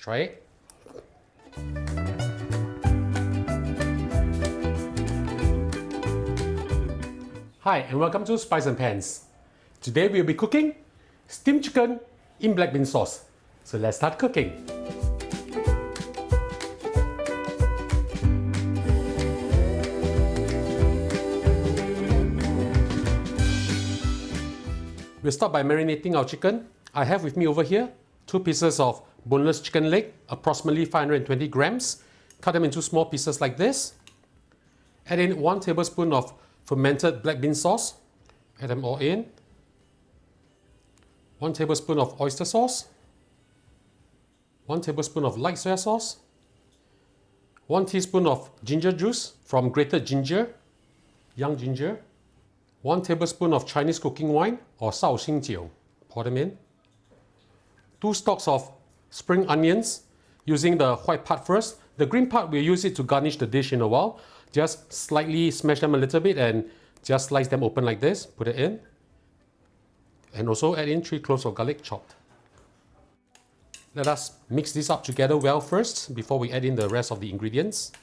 try it. Hi, and welcome to Spice and Pans. Today we'll be cooking steamed chicken in black bean sauce. So let's start cooking. We'll start by marinating our chicken. I have with me over here 2 pieces of boneless chicken leg, approximately 520 grams. Cut them into small pieces like this. Add in 1 tablespoon of fermented black bean sauce. Add them all in. 1 tablespoon of oyster sauce. 1 tablespoon of light soy sauce. 1 teaspoon of ginger juice from grated ginger, young ginger. 1 tablespoon of Chinese cooking wine or 绍兴酒. Pour them in. 2 stalks of spring onions, using the white part first. The green part, we'll use it to garnish the dish in a while. Just slightly smash them a little bit and just slice them open like this. Put it in. And also add in 3 cloves of garlic chopped. Let us mix this up together well first before we add in the rest of the ingredients.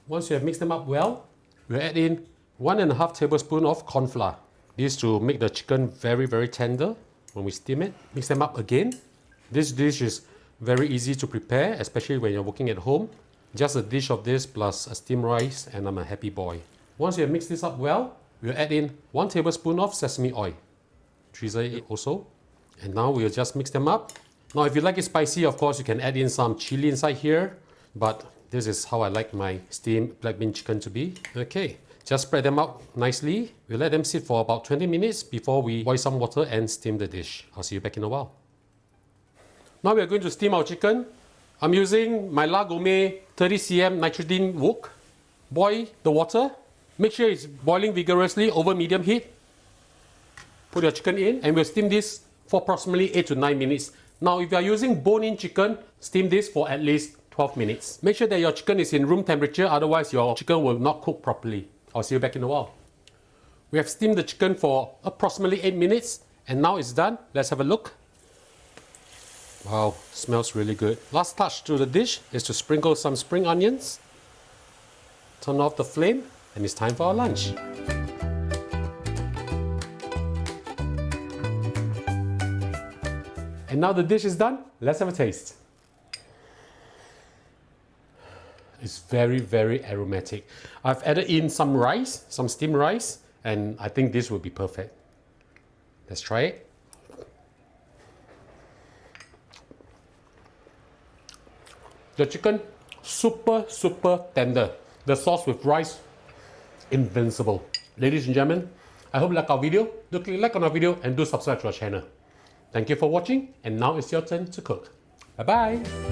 Once you have mixed them up well, we'll add in 1.5 tablespoons of corn flour. This to make the chicken very tender when we steam it. Mix them up again. This dish is very easy to prepare, especially when you're working at home. Just a dish of this plus a steamed rice and I'm a happy boy. Once you have mixed this up well, we'll add in 1 tablespoon of sesame oil. Drizzle it also. And now we'll just mix them up. Now if you like it spicy, of course you can add in some chili inside here, but this is how I like my steamed black bean chicken to be. Okay, just spread them out nicely. We'll let them sit for about 20 minutes before we boil some water and steam the dish. I'll see you back in a while. Now we are going to steam our chicken. I'm using my La Gourmet 30 cm nitridine wok. Boil the water. Make sure it's boiling vigorously over medium heat. Put your chicken in and we'll steam this for approximately 8 to 9 minutes. Now if you are using bone-in chicken, steam this for at least 12 minutes. Make sure that your chicken is in room temperature, otherwise your chicken will not cook properly. I'll see you back in a while. We have steamed the chicken for approximately 8 minutes and now it's done. Let's have a look. Wow, smells really good. Last touch to the dish is to sprinkle some spring onions. Turn off the flame and it's time for our lunch. And now the dish is done, let's have a taste. It's very aromatic. I've added in some rice, some steamed rice, and I think this will be perfect. Let's try it. The chicken, super tender. The sauce with rice, invincible. Ladies and gentlemen, I hope you like our video. Do click like on our video and do subscribe to our channel. Thank you for watching, and now it's your turn to cook. Bye bye.